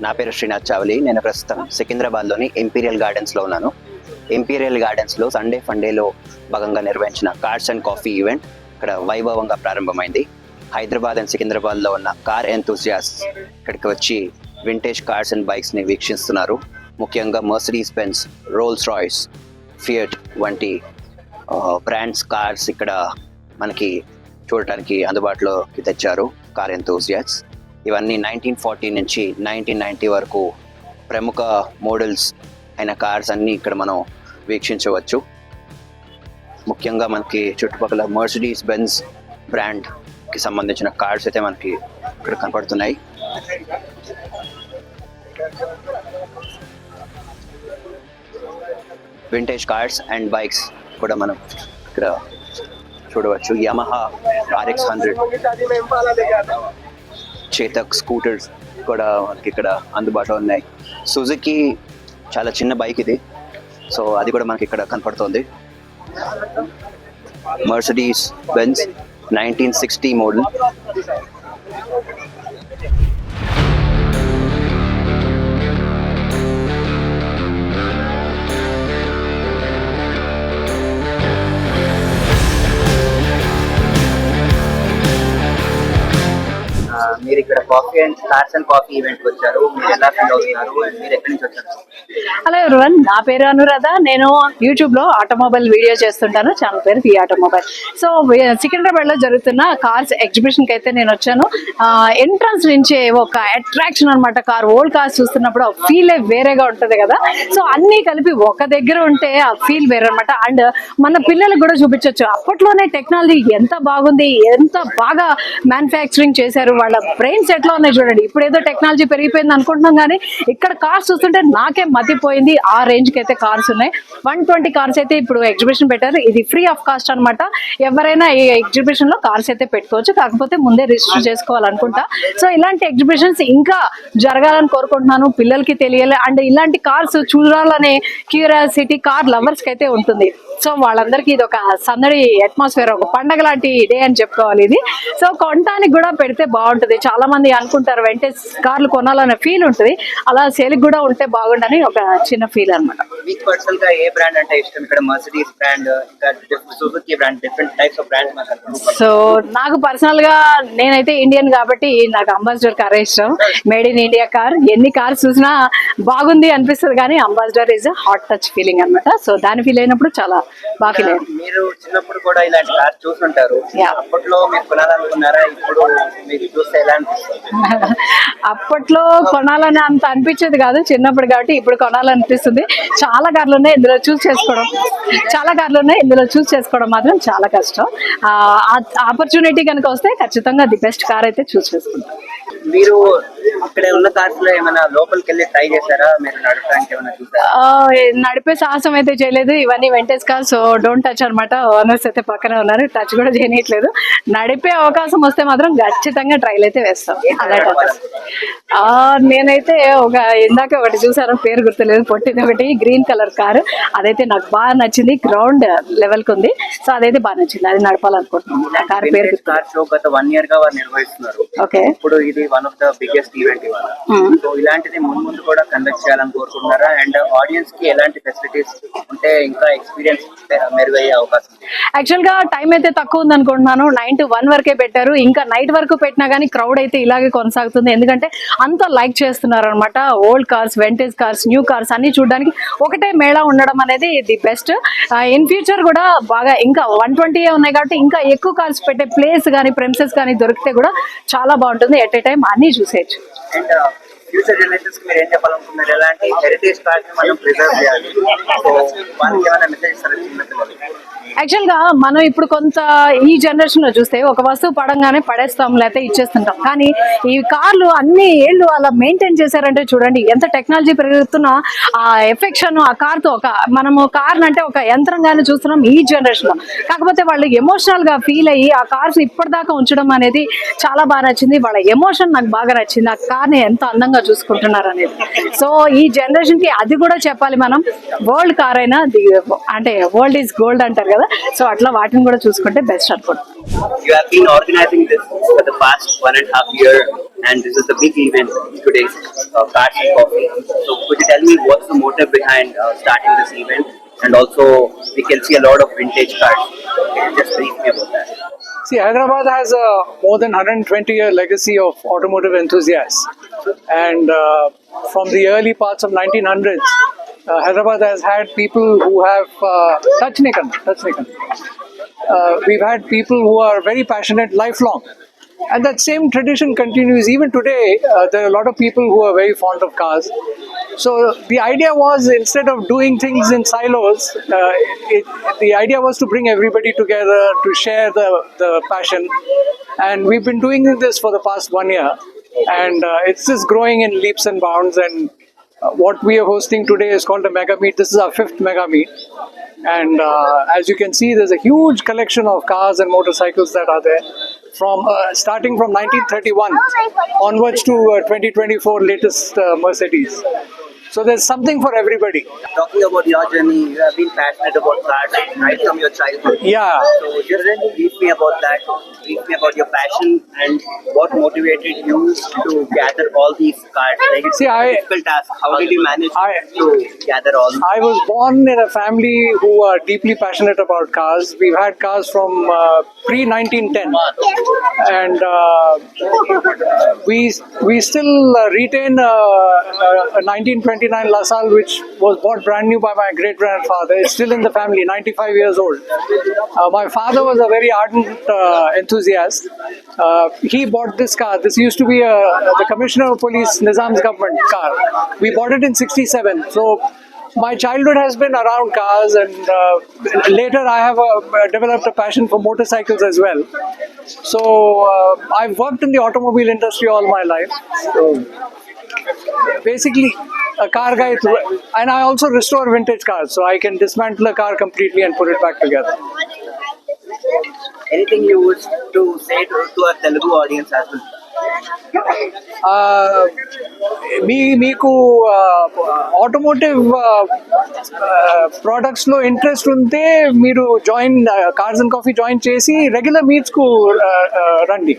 నా పేరు శ్రీనాథ్ చావలి. నేను ప్రస్తుతం సికింద్రాబాద్లోని ఇంపీరియల్ గార్డెన్స్లో ఉన్నాను. ఇంపీరియల్ గార్డెన్స్లో సండే ఫండేలో భాగంగా నిర్వహించిన కార్స్ అండ్ కాఫీ ఈవెంట్ ఇక్కడ వైభవంగా ప్రారంభమైంది. హైదరాబాద్ అండ్ సికింద్రాబాద్లో ఉన్న కార్ ఎంతూజియాస్ట్ ఇక్కడికి వచ్చి వింటేజ్ కార్స్ అండ్ బైక్స్ని వీక్షిస్తున్నారు. ముఖ్యంగా Mercedes Benz, Rolls Royce, fiat వంటి బ్రాండ్స్ కార్స్ ఇక్కడ మనకి చూడటానికి అందుబాటులోకి తెచ్చారు కార్ ఎంతూజియాస్ట్. ఇవన్నీ 1940 నుంచి 1990 వరకు ప్రముఖ మోడల్స్ అయిన కార్స్ అన్నీ ఇక్కడ మనం వీక్షించవచ్చు. ముఖ్యంగా మనకి చుట్టుపక్కల మర్సిడీస్ బెంజ్ బ్రాండ్కి సంబంధించిన కార్స్ అయితే మనకి ఇక్కడ కనపడుతున్నాయి. వింటేజ్ కార్స్ అండ్ బైక్స్ కూడా మనం ఇక్కడ చూడవచ్చు. యమహా RX100, చేతక్ స్కూటర్స్ కూడా మనకి ఇక్కడ అందుబాటులో ఉన్నాయి. సుజుకి చాలా చిన్న బైక్ ఇది, సో అది కూడా మనకి ఇక్కడ కనపడుతుంది. Mercedes Benz 1960 model. మీరు ఇక్కడ coffee and cars and coffee event వచ్చారు. మీరు ఎలా ఫీల్ అవుతున్నారు? మీరు ఎక్కడి నుంచి వచ్చారు? హలో ఎవరివన్, నా పేరు అనురాధ. నేను యూట్యూబ్ లో ఆటోమొబైల్ వీడియో చేస్తుంటాను. ఛానల్ పేరు వి ఆటోమొబైల్. సో సికింద్రాబాద్ లో జరుగుతున్న కార్స్ ఎగ్జిబిషన్ కి అయితే నేను వచ్చాను. ఎంట్రన్స్ నుంచే ఒక అట్రాక్షన్ అనమాట. ఓల్డ్ కార్స్ చూస్తున్నప్పుడు ఆ ఫీల్ వేరేగా ఉంటది కదా. సో అన్ని కలిపి ఒక దగ్గర ఉంటే ఆ ఫీల్ వేరే అనమాట. అండ్ మన పిల్లలకు కూడా చూపించవచ్చు. అప్పట్లోనే టెక్నాలజీ ఎంత బాగుంది, ఎంత బాగా మ్యానుఫ్యాక్చరింగ్ చేశారు, వాళ్ళ బ్రెయిన్స్ ఎట్లా ఉన్నాయి చూడండి. ఇప్పుడు ఏదో టెక్నాలజీ పెరిగిపోయింది అనుకుంటున్నాం, కానీ ఇక్కడ కార్స్ చూస్తుంటే నాకే మతిపోయింది. ఆ రేంజ్ కి అయితే కార్స్ ఉన్నాయి. 120 కార్స్ అయితే ఇప్పుడు ఎగ్జిబిషన్ పెట్టారు. ఇది ఫ్రీ ఆఫ్ కాస్ట్ అనమాట. ఎవరైనా ఈ ఎగ్జిబిషన్ లో కార్స్ అయితే పెట్టుకోవచ్చు, కాకపోతే ముందే రిజిస్టర్ చేసుకోవాలనుకుంటా. సో ఇలాంటి ఎగ్జిబిషన్స్ ఇంకా జరగాలని కోరుకుంటున్నాను. పిల్లలకి తెలియాలి, అండ్ ఇలాంటి కార్స్ చూడాలనే క్యూరియాసిటీ కార్ లవర్స్ కి అయితే ఉంటుంది. సో వాళ్ళందరికీ ఇది ఒక సందడి అట్మాస్ఫియర్, ఒక పండగ లాంటి డే అని చెప్పుకోవాలి ఇది. సో కొనడానికి కూడా పెడితే బాగుంటుంది. చాలా మంది అనుకుంటారు వెంటేజ్ కార్లు కొనాలనే ఫీల్ ఉంటుంది, అలా సేల్కి కూడా ఉంటే బాగుండని ఒక చిన్న ఫీల్ అనమాట. మీకు పర్సనల్ గా ఏ బ్రాండ్ అంటే ఇష్టం? ఇక్కడ మర్సిడీస్ బ్రాండ్, ఇంకా Suzuki brand, different types of brands మాట్లాడుకుంటున్నాం. సో నాకు పర్సనల్ గా నేనైతే ఇండియన్ కాబట్టి నాకు అంబాసిడర్ కార్ ఇష్టం. Made in India car. ఎన్ని కార్స్ చూసినా బాగుంది అనిపిస్తుంది, కానీ ambassador is heart touch feeling అనమాట. సో దాని ఫీల్ అయినప్పుడు చాలా బాగా ఫీల్ అయ్యింది. మీరు చిన్నప్పుడు కూడా ఇలాంటి కార్ చూస్తుంటారు. అప్పట్లో మీరు కొనాలనుకున్నారా? ఇప్పుడు మీకు చూస్తే ఎలా అనిపిస్తుంది? అప్పట్లో కొనాలని అంత అనిపించేది కాదు చిన్నప్పుడు, కాబట్టి ఇప్పుడు కొనాలనిపిస్తుంది. చాలా కార్లు ఉన్నాయి, ఇందులో చూస్ చేసుకోవడం మాత్రం చాలా కష్టం. ఆపర్చునిటీ కనుక వస్తే ఖచ్చితంగా ది బెస్ట్ కార్ అయితే చూస్ చేసుకుంటాం. మీరు ఇక్కడ ఉన్న కార్స్ లో ఏమైనా లోపలికి వెళ్ళి ట్రై చేశారా? మీరు నడపడానికి ఏమైనా చూసారా? నడిపే సాహసం అయితే చేయలేదు. ఇవన్నీ vintage cars, so don't touch అనమాట. ఓనర్స్ అయితే పక్కనే ఉన్నారు, టచ్ కూడా చేయనట్లేదు. నడిపే అవకాశం వస్తే మాత్రం ఖచ్చితంగా ట్రైల్ అయితే వేస్తాం. అలాంటి నేనైతే ఇందాక ఒకటి చూసాను, పేరు గుర్తులేదు, పొట్టిది ఒకటి గ్రీన్ కలర్ కారు. అదైతే నాకు బాగా నచ్చింది. గ్రౌండ్ లెవెల్ కి ఉంది, సో అదైతే బాగా నచ్చింది. అది నడపాలనుకుంటున్నాను. ఆ కార్ పేరు గత 1 year గా వారు నిర్వహిస్తున్నారు. ఓకే, ఇప్పుడు ఇది one of the biggest event ఇవాళ. సో ఇలాంటిది ముందు కూడా కండక్ట్ చేయాలని కోరుకుంటున్నారా? అండ్ ఆడియన్స్ కి ఎలాంటి ఫెసిలిటీస్ ఉంటే ఇంకా ఎక్స్పీరియన్స్ మెరుగయ్యే అవకాశం? యాక్చువల్ గా టైం అయితే తక్కువ ఉంది అనుకుంటున్నాను. 9 to 1 వరకే పెట్టారు. ఇంకా నైట్ వరకు పెట్టినా కానీ క్రౌడ్ అయితే ఇలాగే కొనసాగుతుంది. ఎందుకంటే అంత లైక్ చేస్తున్నారు అనమాట. Old cars, vintage cars, new cars అన్ని చూడడానికి ఒకటే మేళా ఉండడం అనేది ది బెస్ట్. ఇన్ ఫ్యూచర్ కూడా బాగా ఇంకా 120 ఉన్నాయి కాబట్టి ఇంకా ఎక్కువ కార్స్ పెట్టే ప్లేస్ కానీ ప్రెమిసెస్ కానీ దొరికితే కూడా చాలా బాగుంటుంది. ఎట్ ఏ టైం అన్ని చూసేయచ్చు. అండ్ ఫ్యూచర్ జనరేషన్స్ కి మీరు ఏం చెప్పాలనుకుంటున్నారు? ఎలాంటి హెరిటేజ్ కార్స్ మనం ప్రిజర్వ్ చేయాలి? సో వాళ్ళకి ఏమైనా మెసేజ్ ఇస్తారా చిన్నపిల్లలకి? యాక్చువల్ గా మనం ఇప్పుడు కొంత ఈ జనరేషన్ లో చూస్తే ఒక వస్తువు పడంగానే పడేస్తాం, లేకపోతే ఇచ్చేస్తుంటాం. కానీ ఈ కార్లు అన్ని ఏళ్ళు అలా మెయింటైన్ చేశారంటే చూడండి, ఎంత టెక్నాలజీ పెరుగుతున్నా ఆ ఎఫెక్షన్ ఆ కార్ తో మనము కార్ అంటే ఒక యంత్రంగానే చూస్తున్నాం ఈ జనరేషన్ లో. కాకపోతే వాళ్ళు ఎమోషనల్ గా ఫీల్ అయ్యి ఆ కార్స్ ఇప్పటిదాకా ఉంచడం అనేది చాలా బాగా నచ్చింది. వాళ్ళ ఎమోషన్ నాకు బాగా నచ్చింది. ఆ కార్ ని ఎంత అందంగా విధంగా చూసుకుంటున్నారు అనేది. సో ఈ జనరేషన్ కి అది కూడా చెప్పాలి మనం. వరల్డ్ కార్ అయినా అంటే వరల్డ్ ఈజ్ గోల్డ్ అంటారు కదా, సో అట్లా వాటిని కూడా చూసుకుంటే బెస్ట్ అనుకుంటున్నాను. You have been organizing this for the past 1.5 year, and this is the big event today, Cars and Coffee. So could you tell me what's the motive behind starting this event? And also, we can see a lot of vintage cars. Can you just brief me about that? See, Hyderabad has a more than 120-year legacy of automotive enthusiasts. And from the early parts of 1900s, Hyderabad has had people who have touch Nikan. We've had people who are very passionate lifelong. And that same tradition continues. Even today, there are a lot of people who are very fond of cars. So the idea was, instead of doing things in silos, the idea was to bring everybody together to share the passion. And we've been doing this for the past 1 year. And it's just growing in leaps and bounds. And what we are hosting today is called a mega meet. This is our 5th mega meet. And as you can see, there's a huge collection of cars and motorcycles that are there, from starting from 1931 onwards to 2024 latest Mercedes. So there's something for everybody. Talking about your journey, you have been passionate about cars right from your childhood. Yeah. So just brief me about that. Brief me about your passion and what motivated you to gather all these cars. Like it's See, a difficult task. How did you manage to gather all? I was born in a family who are deeply passionate about cars. We've had cars from pre-1910. And we still retain a 1929 LaSalle, which was bought brand new by my great-grandfather. It's still in the family, 95 years old. My father was a very ardent enthusiast. He bought this car. This used to be the Commissioner of Police Nizam's government car. We bought it in 67. So my childhood has been around cars, and later I have developed a passion for motorcycles as well. So I've worked in the automobile industry all my life. So basically a car guy, and I also restore vintage cars, so I can dismantle a car completely and put it back together. Anything you wish to say to our Telugu audience as well? మీకు automotive products లో interest ఉంటే మీరు cars and coffee join చేసి regular meets కు రండి.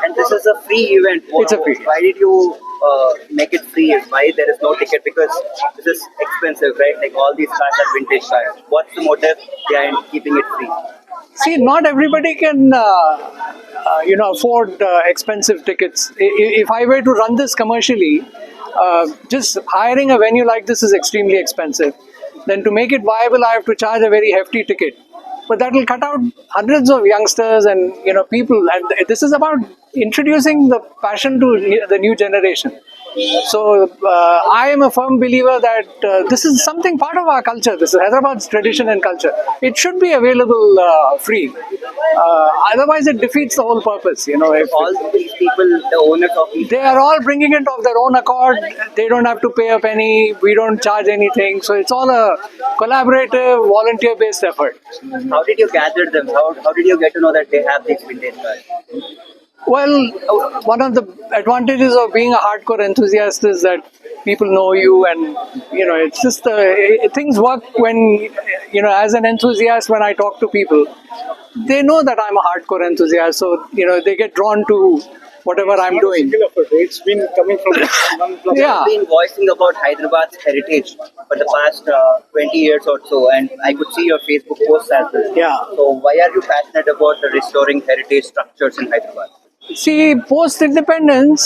And this is a free event. It's a free. Why did you make it free? Why there is no ticket? Because this is expensive, right? Like all these cars are vintage cars. What's the motive behind keeping it free? See, not everybody can afford expensive tickets. If I were to run this commercially, just hiring a venue like this is extremely expensive. Then to make it viable, I have to charge a very hefty ticket. But that will cut out hundreds of youngsters and people. And this is about introducing the passion to the new generation. So I am a firm believer that this is something part of our culture. This is Hyderabad's tradition and culture. It should be available free. Otherwise, it defeats the whole purpose. If All these people, the owners of these, they are all bringing it of their own accord. They don't have to pay a penny. We don't charge anything. So it's all a collaborative, volunteer-based effort. how did you gather them? How did you get to know that they have these vintage cars? Well, one of the advantages of being a hardcore enthusiast is that people know you, and it's just things work when as an enthusiast, when I talk to people, they know that I'm a hardcore enthusiast, so they get drawn to whatever I'm doing. It's been coming from You Yeah. have been voicing about Hyderabad's heritage for the past 20 years or so, and I could see your Facebook posts as well. Yeah. So why are you passionate about restoring heritage structures in Hyderabad? See, post-independence,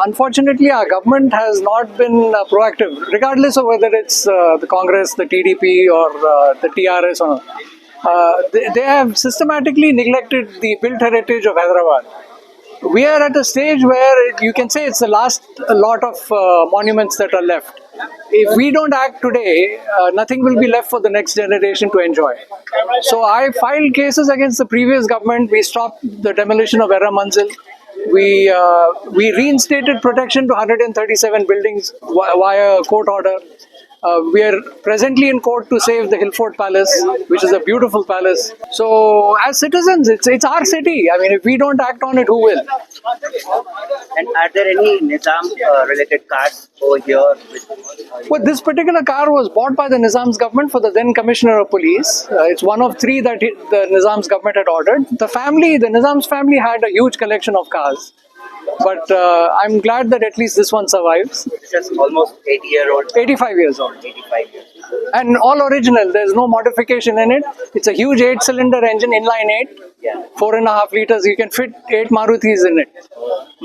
unfortunately, our government has not been proactive, regardless of whether it's the Congress, the TDP, or the TRS. Or they have systematically neglected the built heritage of Hyderabad. We are at a stage where you can say it's the last lot of monuments that are left. If we don't act today, nothing will be left for the next generation to enjoy. So I filed cases against the previous government. We stopped the demolition of Era Manzil. We reinstated protection to 137 buildings via court order. We are presently in court to save the Hillfort Palace, which is a beautiful palace. So, as citizens, it's our city. I mean, if we don't act on it, who will? And are there any Nizam related cars over here? Well, this particular car was bought by the Nizam's government for the then Commissioner of Police. It's one of three that the Nizam's government had ordered. The Nizam's family had a huge collection of cars. But I'm glad that at least this one survives. It's just almost 80-year-old. 85 years old. 85 years. And all original. There's no modification in it. It's a huge 8-cylinder engine, inline 8. Yeah. 4.5 liters. You can fit 8 Marutis in it.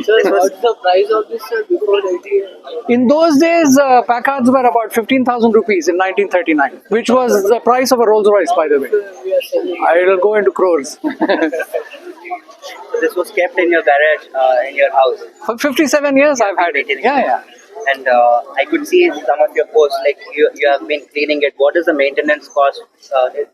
Sir, what's the price of this, sir, before 80? In those days, Packards were about 15,000 rupees in 1939, which was the price of a Rolls Royce, by the way. It'll go into crores. This was kept in your garage, in your house. For 57 years, I've had it. Yeah. And I could see some of your posts, like you have been cleaning it. What is the maintenance cost?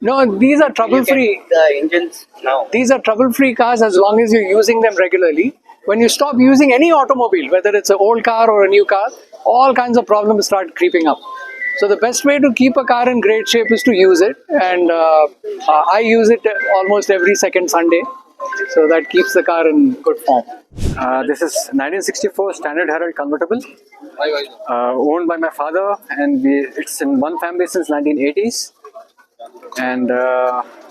No, these are trouble-free. The engines now. These are trouble-free cars as long as you're using them regularly. When you stop using any automobile, whether it's an old car or a new car, all kinds of problems start creeping up. So the best way to keep a car in great shape is to use it. And I use it almost every second Sunday. So that keeps the car in good form. This is 1964 Standard Herald convertible, owned by my father, and it's in one family since 1980s. And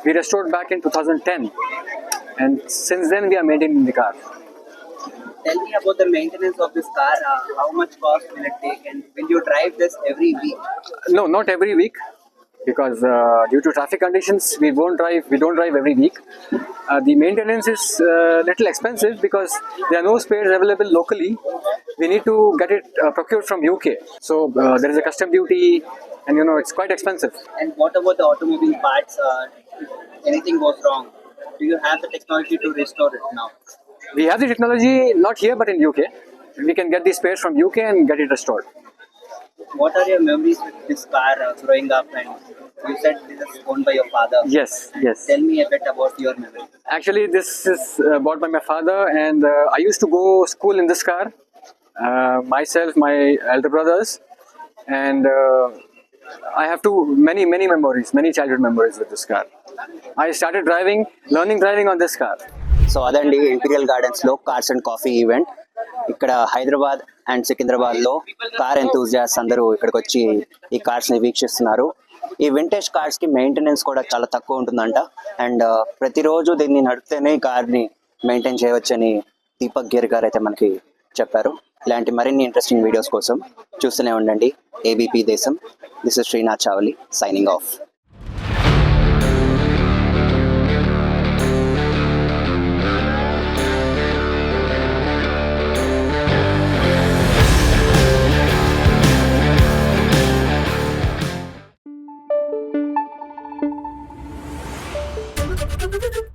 we restored back in 2010, and since then we are maintaining the car. Tell me about the maintenance of this car. How much cost will it take, and will you drive this every week? No, not every week, because due to traffic conditions, we don't drive every week. The maintenance is little expensive because there are no spares available locally. We need to get it procured from UK. So there is a custom duty, and it's quite expensive. And what about the automobile parts? If anything goes wrong, do you have the technology to restore it now? We have the technology, not here but in UK. We can get the spares from UK and get it restored. What are your memories with this car growing up? And you said this is owned by your father. Yes. Tell me a bit about your memories. Actually, this is bought by my father, and I used to go school in this car. Myself, my elder brothers, and I have many memories, many childhood memories with this car. I started learning driving on this car. So అదండి imperial gardens లో cars and coffee event. ఇక్కడ Hyderabad and Secunderabad లో car enthusiasts అందరూ ఇక్కడికి వచ్చి ఈ cars ని వీక్షిస్తున్నారు. ఈ వింటేజ్ కార్స్ కి మెయింటెనెన్స్ కూడా చాలా తక్కువ ఉంటుందంట. అండ్ ప్రతిరోజు దీన్ని నడిపితేనే ఈ కార్ ని మెయింటైన్ చేయవచ్చని దీపక్ గేర్ గారు అయితే మనకి చెప్పారు. ఇలాంటి మరిన్ని ఇంట్రెస్టింగ్ వీడియోస్ కోసం చూస్తూనే ఉండండి ఏబీపీ దేశం. This is Srinath Chavali signing off. Thank you.